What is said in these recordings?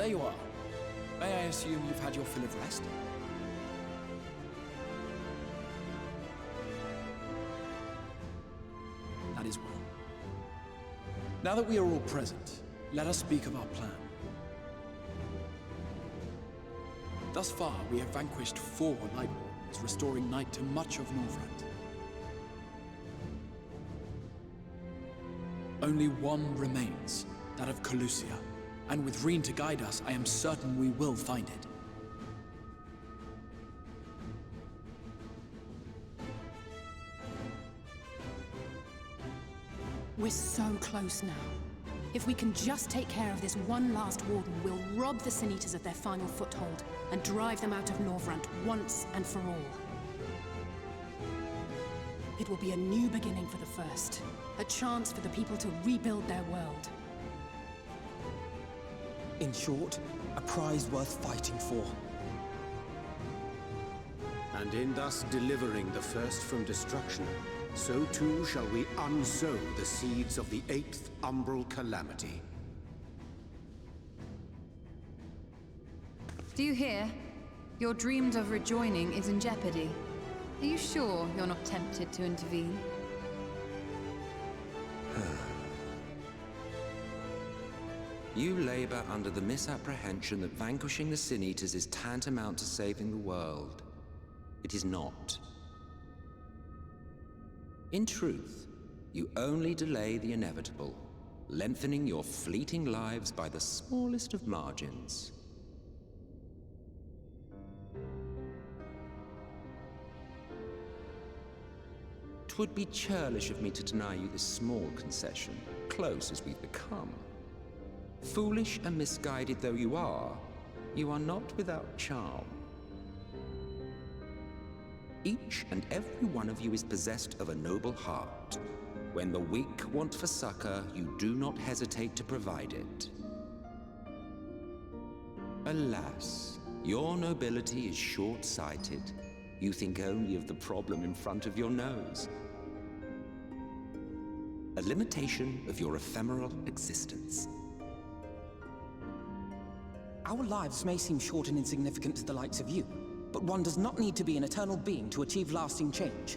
there you are. May I assume you've had your fill of rest? That is well. Now that we are all present, let us speak of our plan. Thus far, we have vanquished 4 Night Wardens, restoring night to much of Northrend. Only one remains, that of Calusia, and with Reen to guide us, I am certain we will find it. We're so close now. If we can just take care of this one last Warden, we'll rob the Sin Eaters of their final foothold and drive them out of Northrend once and for all. It will be a new beginning for the First, a chance for the people to rebuild their world. In short, a prize worth fighting for. And in thus delivering the First from destruction, so too shall we unsow the seeds of the 8th Umbral Calamity. Do you hear? Your dreamed of rejoining is in jeopardy. Are you sure you're not tempted to intervene? You labor under the misapprehension that vanquishing the Sin Eaters is tantamount to saving the world. It is not. In truth, you only delay the inevitable, lengthening your fleeting lives by the smallest of margins. Twould be churlish of me to deny you this small concession, close as we've become. Foolish and misguided though you are not without charm. Each and every one of you is possessed of a noble heart. When the weak want for succor, you do not hesitate to provide it. Alas, your nobility is short-sighted. You think only of the problem in front of your nose. A limitation of your ephemeral existence. Our lives may seem short and insignificant to the likes of you, but one does not need to be an eternal being to achieve lasting change.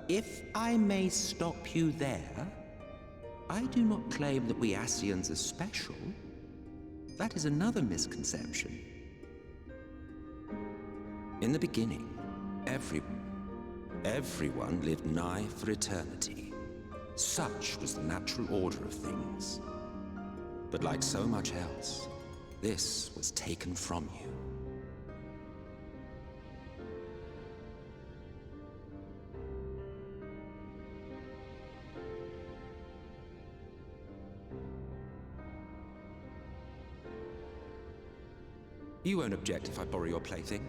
If I may stop you there, I do not claim that we Ascians are special. That is another misconception. In the beginning, everyone lived nigh for eternity. Such was the natural order of things. But like so much else, this was taken from you. You won't object if I borrow your plaything?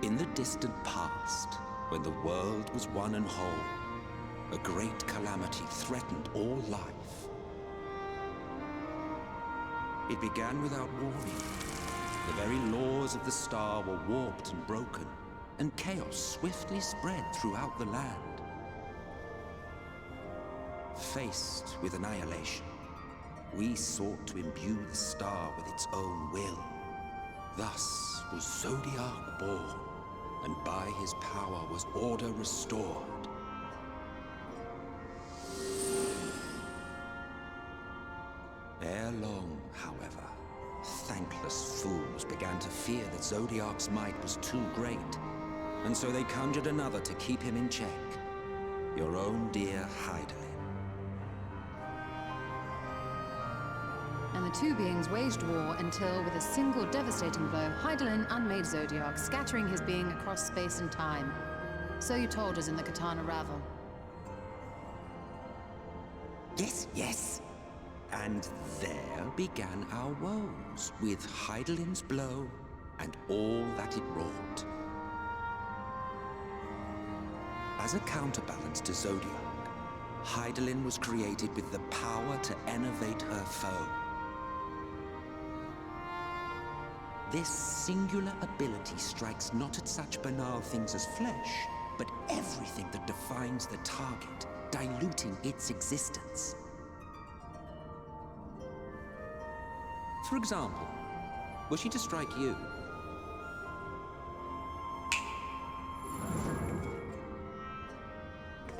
In the distant past, when the world was one and whole, a great calamity threatened all life. It began without warning. The very laws of the star were warped and broken, and chaos swiftly spread throughout the land. Faced with annihilation, we sought to imbue the star with its own will. Thus was Zodiac born, and by his power was order restored. Ere long, however, thankless fools began to fear that Zodiac's might was too great, and so they conjured another to keep him in check. Your own dear Hydaelyn. And the two beings waged war until, with a single devastating blow, Hydaelyn unmade Zodiac, scattering his being across space and time. So you told us in the Katana Ravel. Yes, yes. And there began our woes, with Hydaelyn's blow and all that it wrought. As a counterbalance to Zodiac, Hydaelyn was created with the power to enervate her foe. This singular ability strikes not at such banal things as flesh, but everything that defines the target, diluting its existence. For example, were she to strike you,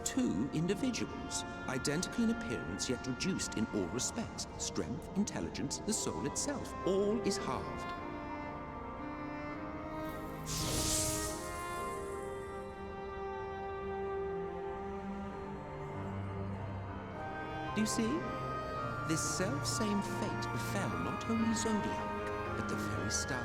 two individuals, identical in appearance yet reduced in all respects. Strength, intelligence, the soul itself, all is halved. Do you see? This self-same fate befell not only Zodiac, but the very star.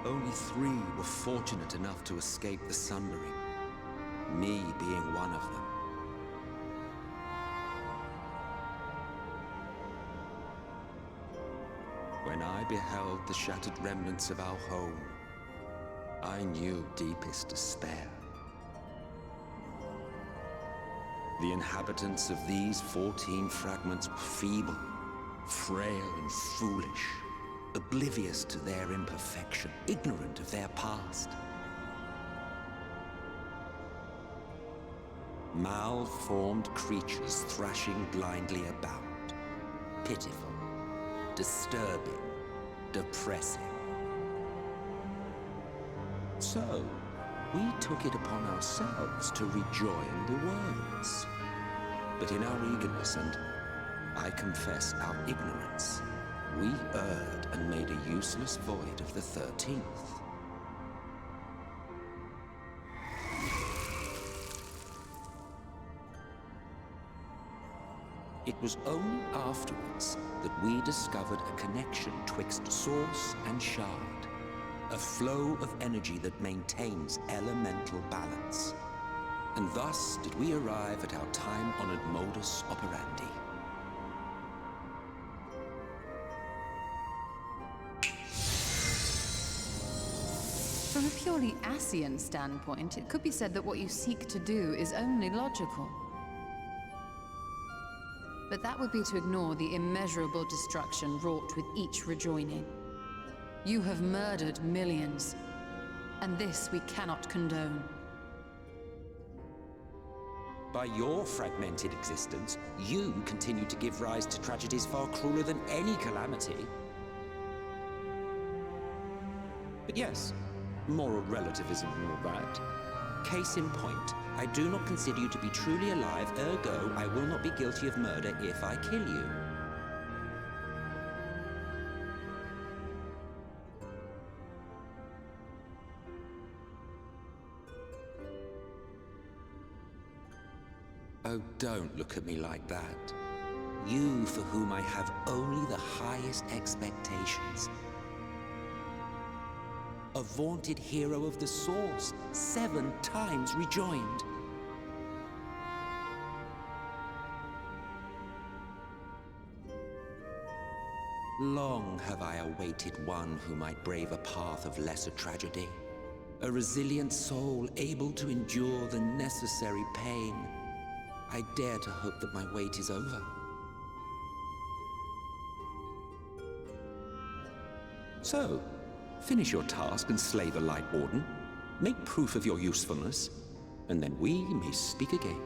Only 3 were fortunate enough to escape the Sundering, me being one of them. When I beheld the shattered remnants of our home, I knew deepest despair. The inhabitants of these 14 fragments were feeble, frail and foolish, oblivious to their imperfection, ignorant of their past. Malformed creatures thrashing blindly about. Pitiful, disturbing, depressing. So, we took it upon ourselves to rejoin the worlds. But in our eagerness and, I confess, our ignorance, we erred and made a useless void of the 13th. It was only afterwards that we discovered a connection twixt source and shard, a flow of energy that maintains elemental balance. And thus did we arrive at our time-honored modus operandi. From a purely Ascian standpoint, it could be said that what you seek to do is only logical. But that would be to ignore the immeasurable destruction wrought with each rejoining. You have murdered millions, and this we cannot condone. By your fragmented existence, you continue to give rise to tragedies far crueler than any calamity. But yes, moral relativism and all that. Case in point, I do not consider you to be truly alive, ergo, I will not be guilty of murder if I kill you. Oh, don't look at me like that. You for whom I have only the highest expectations. A vaunted hero of the Source, 7 times rejoined. Long have I awaited one who might brave a path of lesser tragedy. A resilient soul able to endure the necessary pain. I dare to hope that my wait is over. So, finish your task and slay the Light Warden. Make proof of your usefulness, and then we may speak again.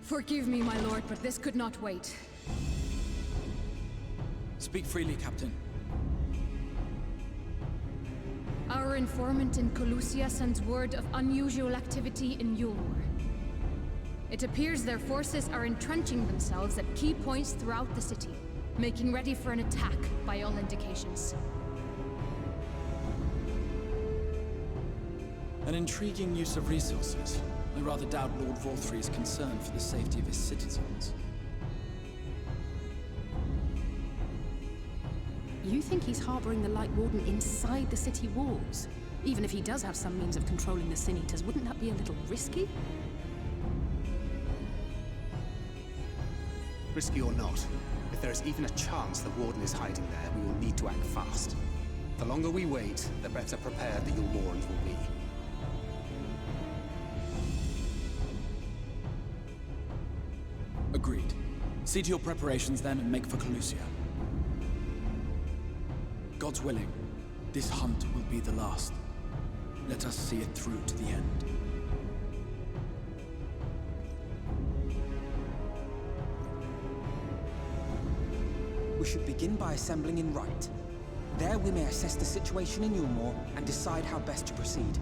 Forgive me, my lord, but this could not wait. Speak freely, Captain. Our informant in Colusia sends word of unusual activity in Yulor. It appears their forces are entrenching themselves at key points throughout the city, making ready for an attack by all indications. An intriguing use of resources. I rather doubt Lord Vorthry is concerned for the safety of his citizens. You think he's harboring the Light Warden inside the city walls? Even if he does have some means of controlling the Sin Eaters, wouldn't that be a little risky? Risky or not, if there is even a chance the Warden is hiding there, we will need to act fast. The longer we wait, the better prepared the Yulmorans will be. Agreed. See to your preparations then and make for Calusia. God's willing, this hunt will be the last. Let us see it through to the end. We should begin by assembling in Rite. There we may assess the situation in Yulmore and decide how best to proceed.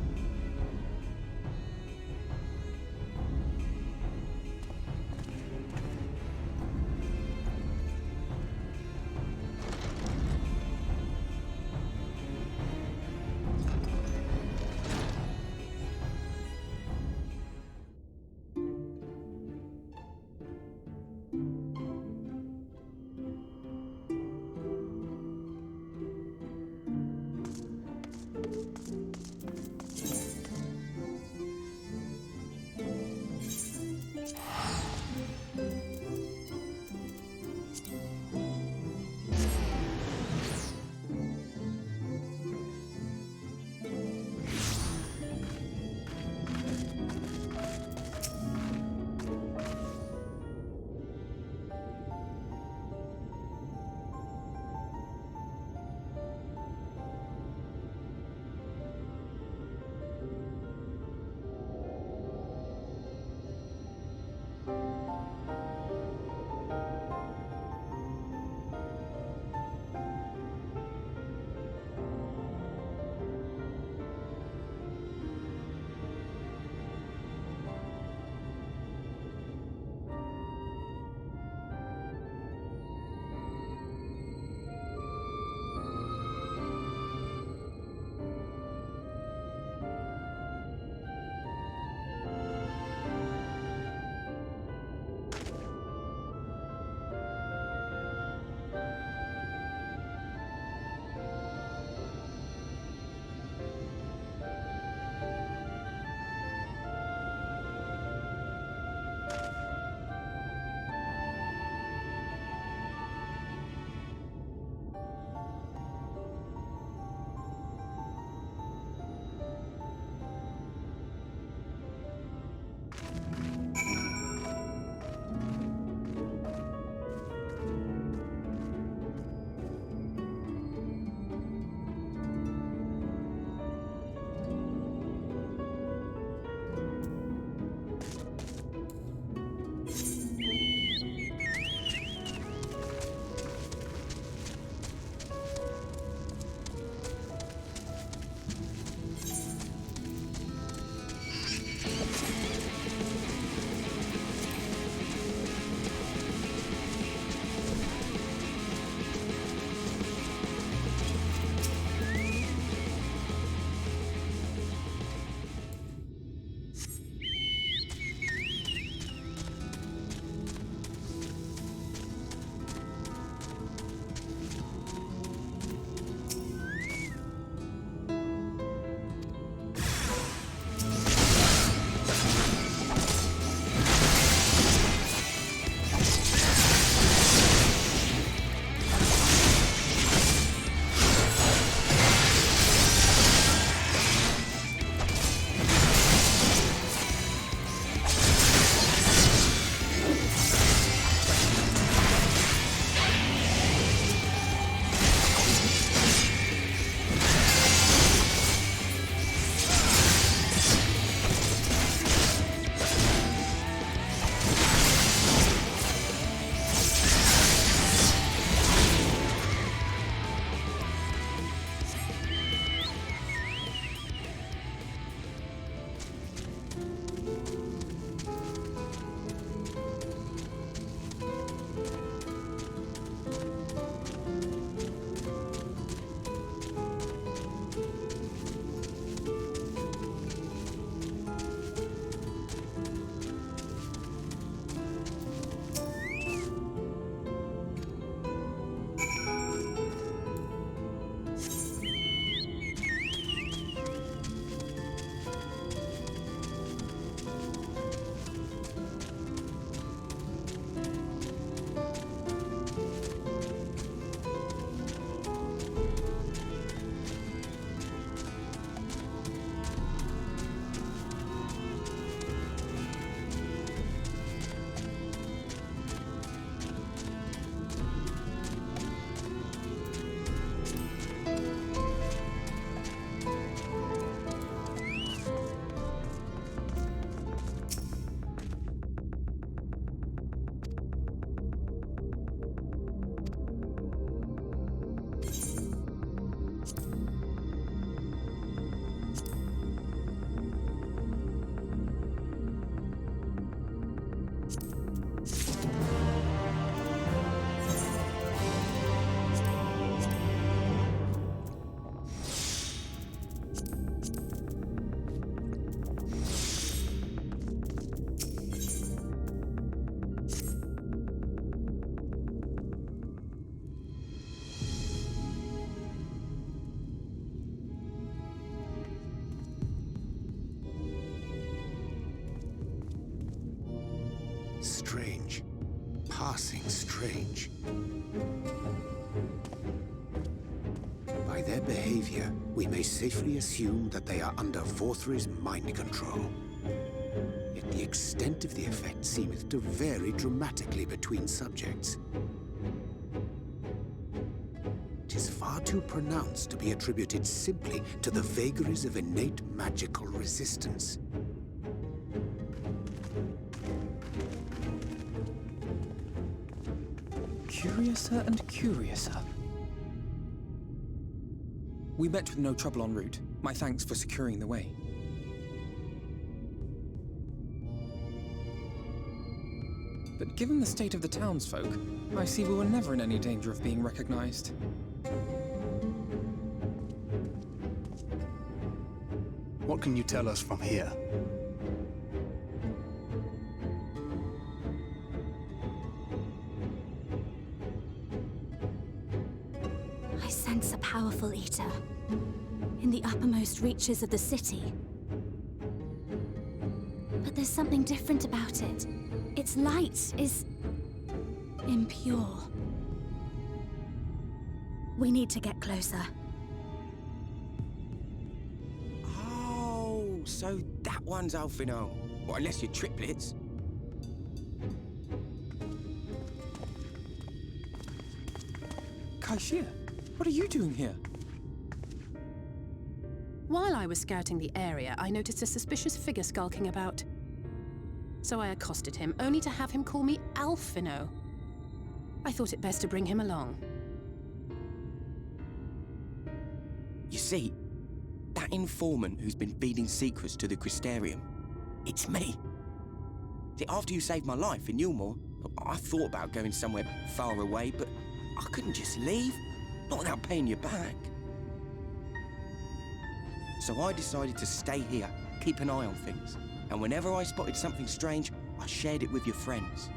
strange. Passing strange. By their behavior, we may safely assume that they are under Vorthri's mind control. Yet the extent of the effect seemeth to vary dramatically between subjects. It is far too pronounced to be attributed simply to the vagaries of innate magical resistance. Curiouser and curiouser. We met with no trouble en route. My thanks for securing the way. But given the state of the townsfolk, I see we were never in any danger of being recognized. What can you tell us from here? I sense a powerful eater in the uppermost reaches of the city. But there's something different about it. Its light is impure. We need to get closer. Oh, so that one's Alphino. Well, unless you're triplets. Kaishir, what are you doing here? While I was scouting the area, I noticed a suspicious figure skulking about. So I accosted him, only to have him call me Alphino. I thought it best to bring him along. You see, that informant who's been feeding secrets to the Crystarium, it's me. See, after you saved my life in Yulmore, I thought about going somewhere far away, but I couldn't just leave, not without paying you back. So I decided to stay here, keep an eye on things, and whenever I spotted something strange, I shared it with your friends.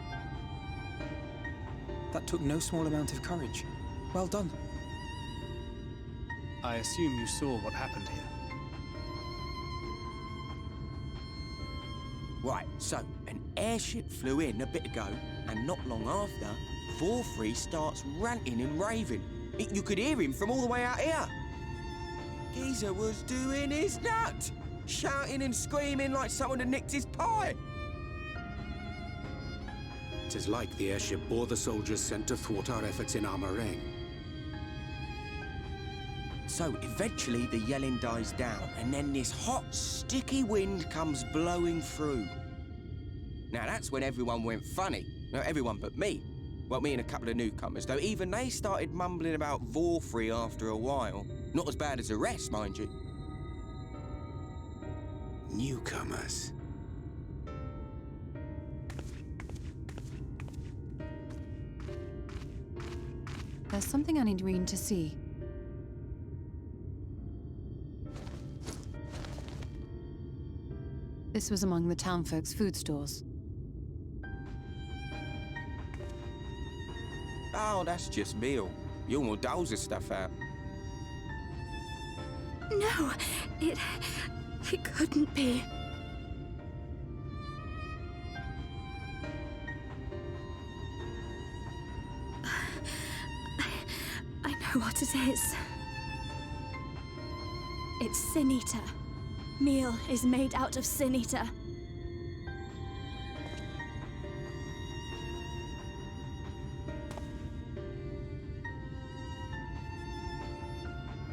That took no small amount of courage. Well done. I assume you saw what happened here. Right, so an airship flew in a bit ago, and not long after, Vorthri starts ranting and raving. You could hear him from all the way out here. Geezer was doing his nut, shouting and screaming like someone had nicked his pie. It is like the airship bore the soldiers sent to thwart our efforts in Armorang. So eventually the yelling dies down, and then this hot, sticky wind comes blowing through. Now that's when everyone went funny. No, everyone but me. Well, me and a couple of newcomers, though even they started mumbling about Vorthri after a while. Not as bad as the rest, mind you. Newcomers. There's something I need Reen to see. This was among the townfolk's food stores. Oh, that's just meal. Yulmore doles this stuff out. No, it couldn't be. I know what it is. It's Sin Eater. Meal is made out of Sin Eater.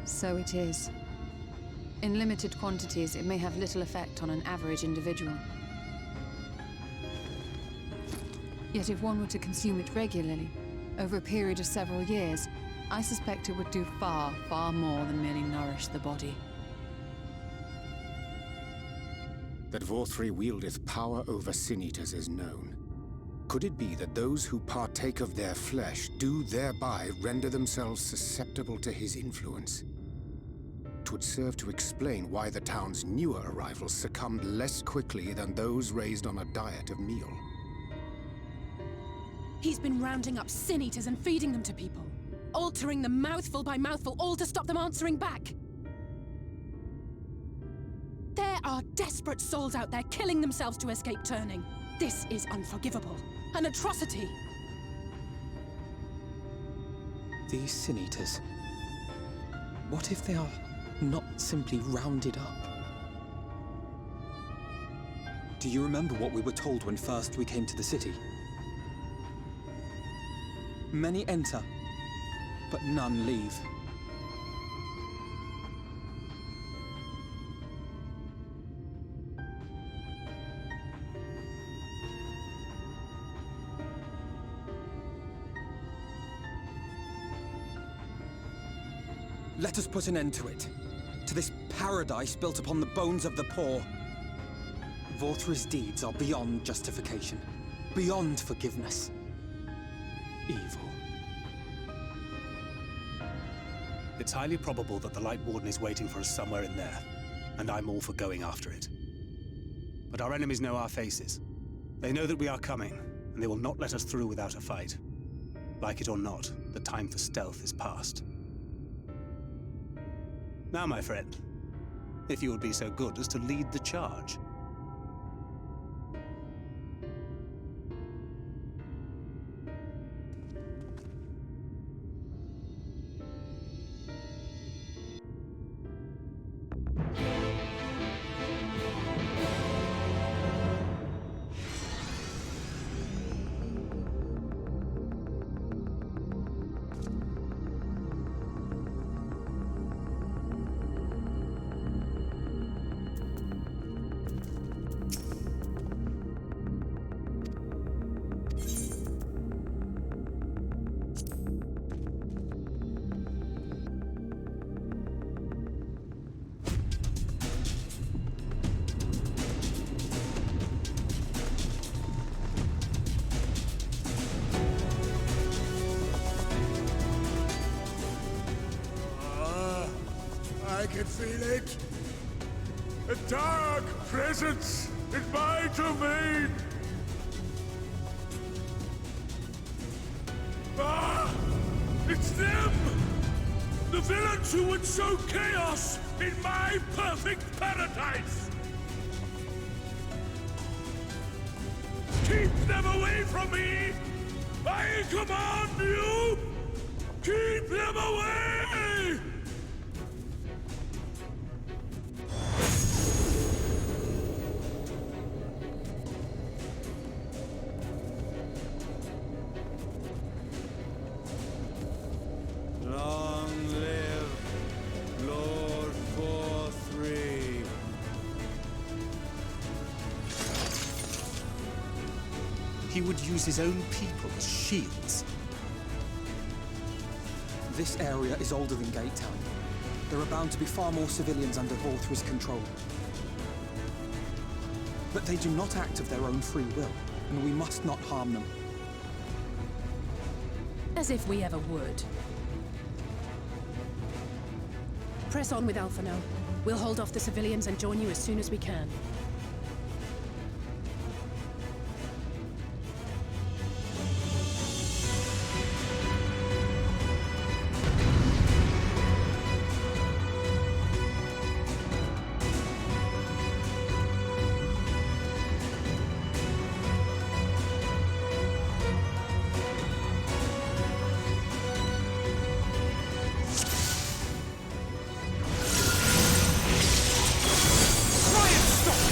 So it is. In limited quantities, it may have little effect on an average individual. Yet if one were to consume it regularly, over a period of several years, I suspect it would do far, far more than merely nourish the body. That Vorthri wieldeth power over Sin Eaters is known. Could it be that those who partake of their flesh do thereby render themselves susceptible to his influence? It would serve to explain why the town's newer arrivals succumbed less quickly than those raised on a diet of meal. He's been rounding up Sin Eaters and feeding them to people, altering them mouthful by mouthful, all to stop them answering back. There are desperate souls out there killing themselves to escape turning. This is unforgivable. An atrocity. These Sin-Eaters. What if they are not simply rounded up? Do you remember what we were told when first we came to the city? Many enter, but none leave. Let us put an end to it. To this paradise built upon the bones of the poor. Vorthri's deeds are beyond justification. Beyond forgiveness. Evil. It's highly probable that the Light Warden is waiting for us somewhere in there, and I'm all for going after it. But our enemies know our faces. They know that we are coming, and they will not let us through without a fight. Like it or not, the time for stealth is past. Now, my friend, if you would be so good as to lead the charge. I can feel it. A dark presence in my domain. Ah! It's them! The villains who would sow chaos in my perfect paradise! Keep them away from me! I command you! Keep them away! Long live Lord 4-3. He would use his own people as shields. This area is older than Gate Town. There are bound to be far more civilians under Vorthri's control. But they do not act of their own free will, and we must not harm them. As if we ever would. Press on with Alphino. We'll hold off the civilians and join you as soon as we can. Try and stop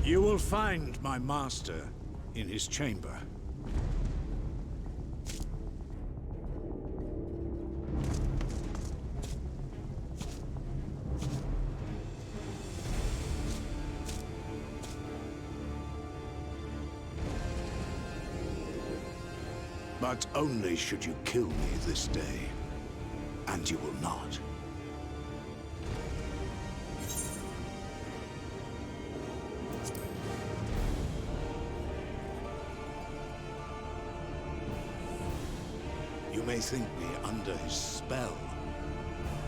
You will find my master in his chamber. But only should you kill me this day. And you will not. You may think me under his spell,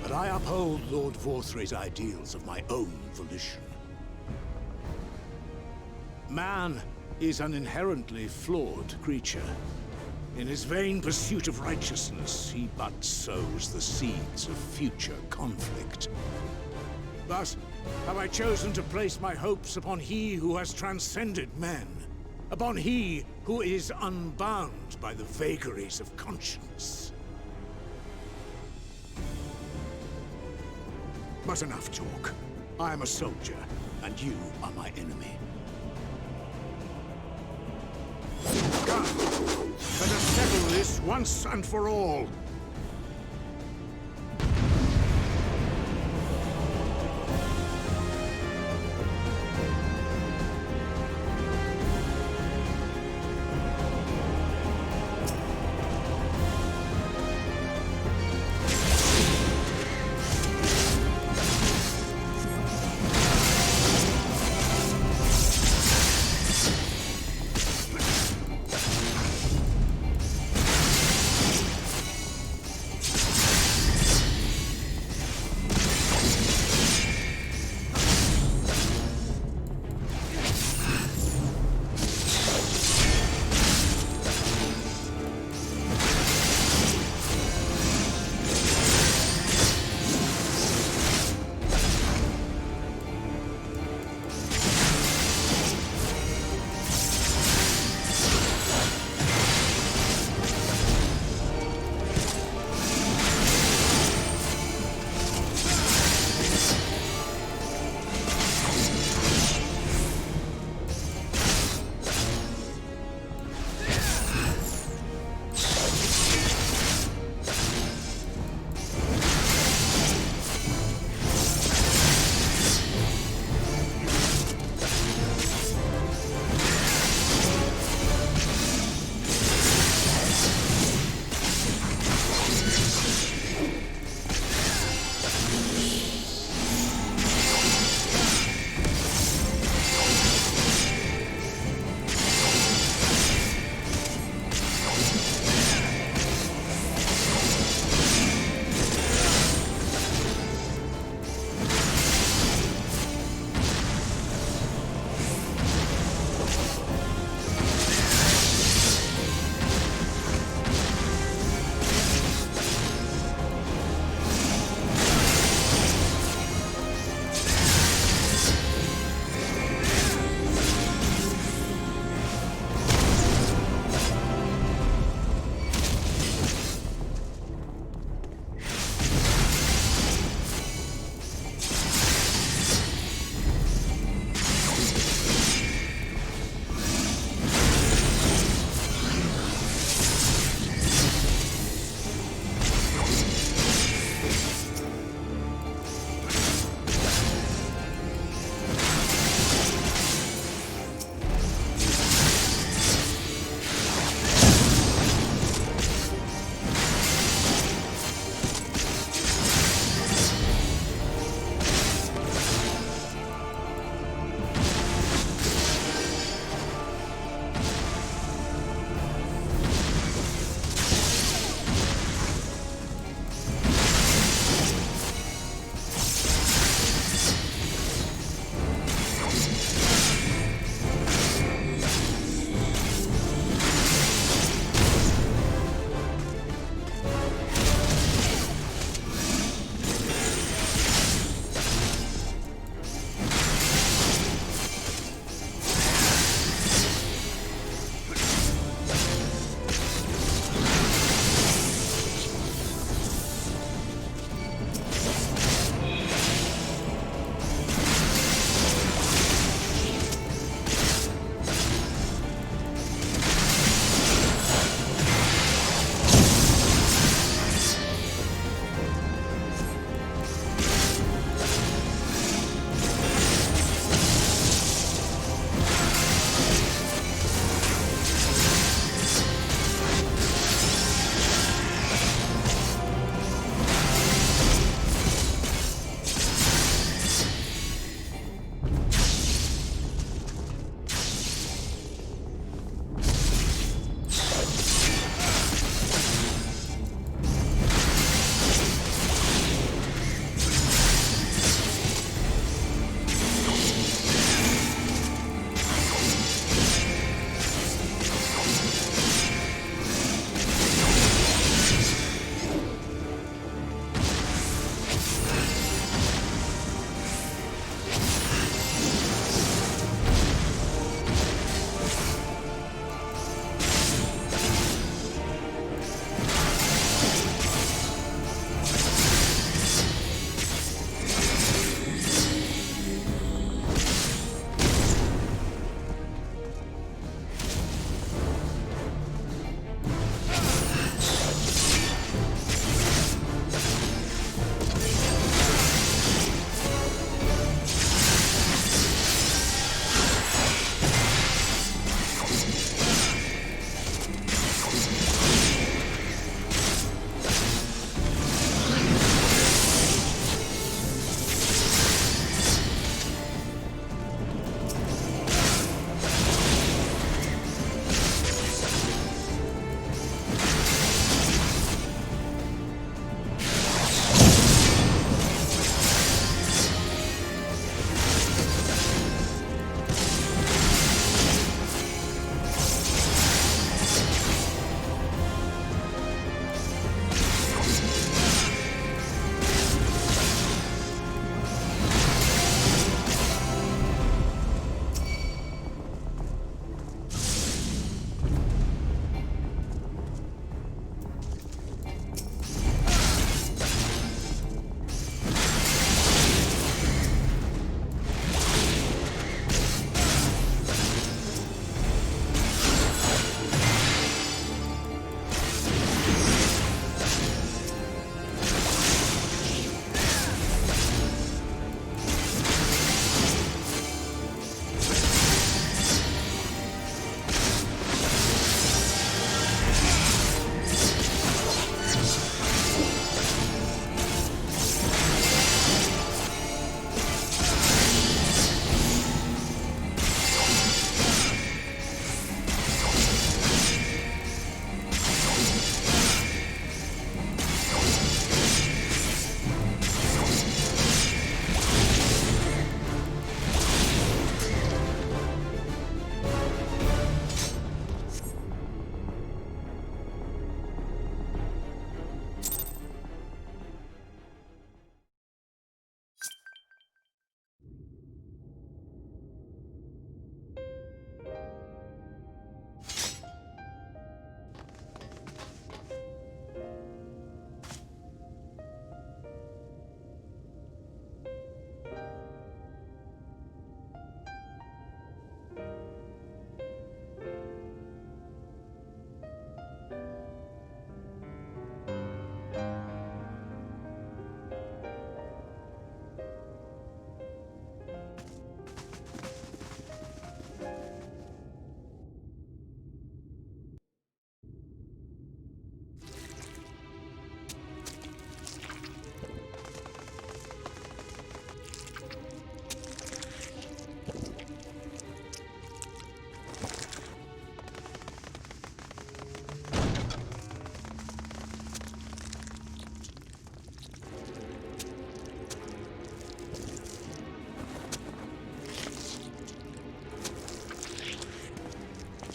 but I uphold Lord Vorthre's ideals of my own volition. Man is an inherently flawed creature. In his vain pursuit of righteousness, he but sows the seeds of future conflict. Thus, have I chosen to place my hopes upon he who has transcended men, upon he who is unbound by the vagaries of conscience. But enough talk. I am a soldier, and you are my enemy. Come, let us settle this once and for all.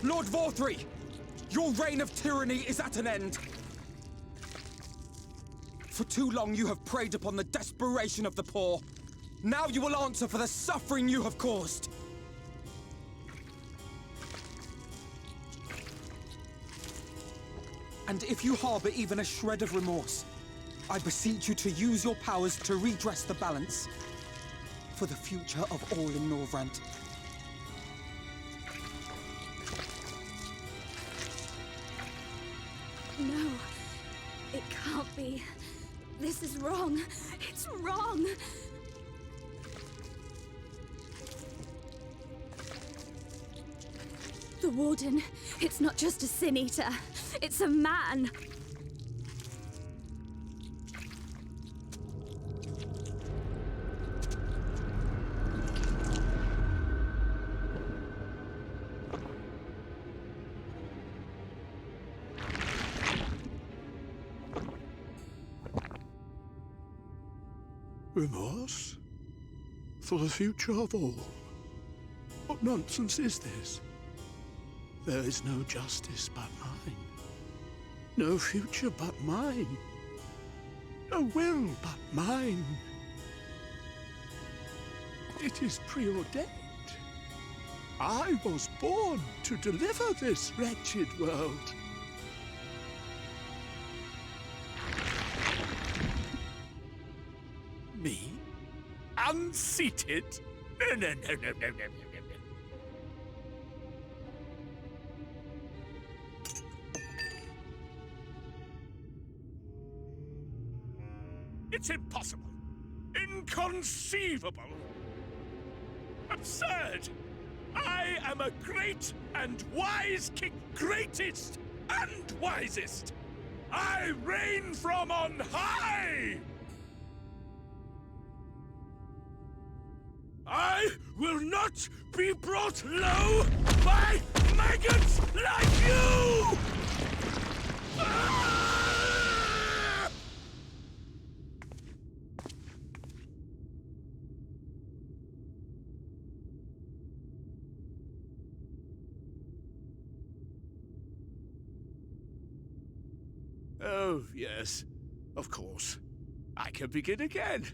Lord Vorthri! Your reign of tyranny is at an end! For too long you have preyed upon the desperation of the poor. Now you will answer for the suffering you have caused! And if you harbor even a shred of remorse, I beseech you to use your powers to redress the balance for the future of all in Norvrant. No, it can't be. This is wrong. It's wrong. The Warden, it's not just a Sin Eater. It's a man. Remorse? For the future of all? What nonsense is this? There is no justice but mine. No future but mine. No will but mine. It is preordained. I was born to deliver this wretched world. Me? Unseated? No. It's impossible. Inconceivable. Absurd. I am a great and wise king. Greatest and wisest. I reign from on high. I will not be brought low by maggots like you! Ah! Oh, yes, of course. I can begin again.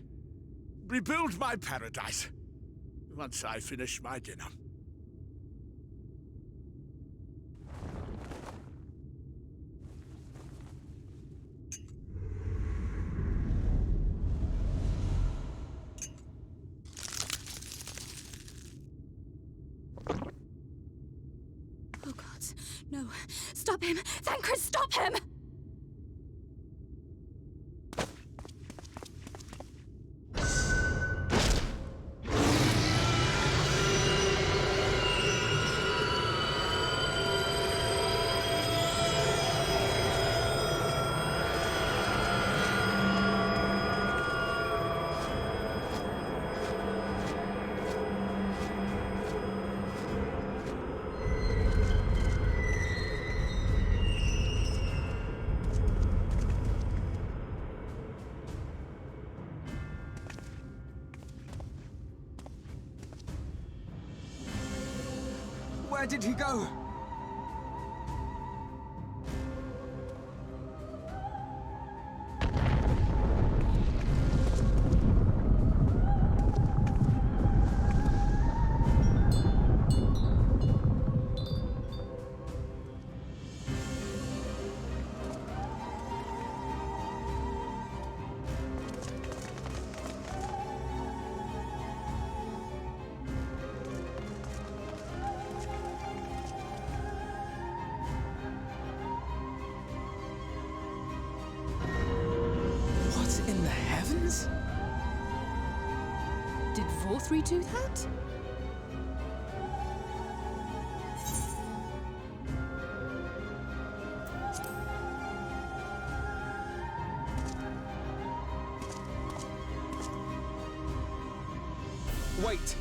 Rebuild my paradise. Once I finish my dinner. Oh God, no. Stop him! Thancred, stop him! Where did he go? In the heavens? Did Vorthri do that? Wait!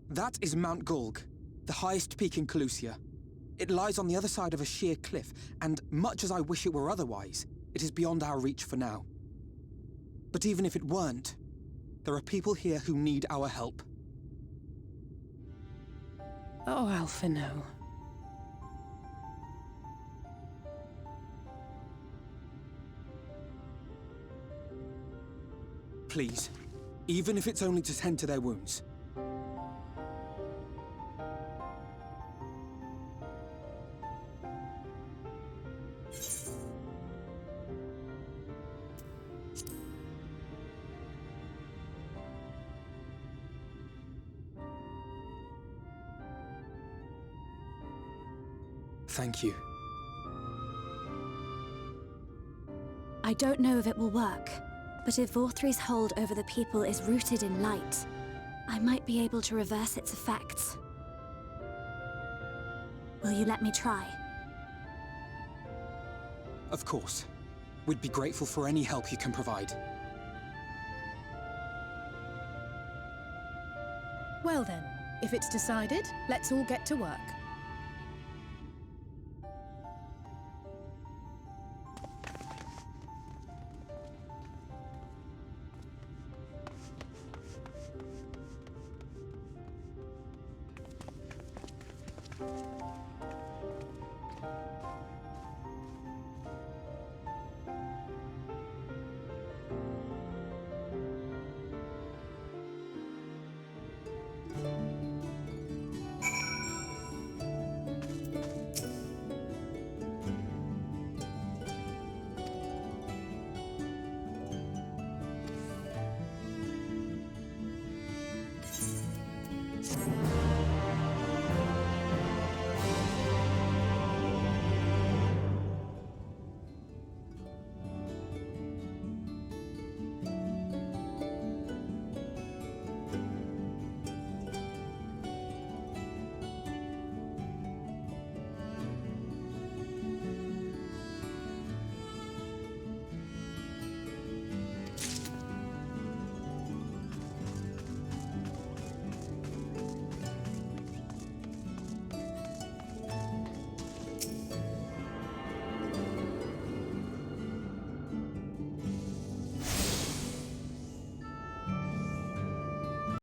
That is Mount Gulg, the highest peak in Calusia. It lies on the other side of a sheer cliff, and much as I wish it were otherwise, it is beyond our reach for now. But even if it weren't, there are people here who need our help. Oh, Alphino. Please, even if it's only to tend to their wounds. Thank you. I don't know if it will work, but if Vorthri's hold over the people is rooted in light, I might be able to reverse its effects. Will you let me try? Of course. We'd be grateful for any help you can provide. Well then, if it's decided, let's all get to work.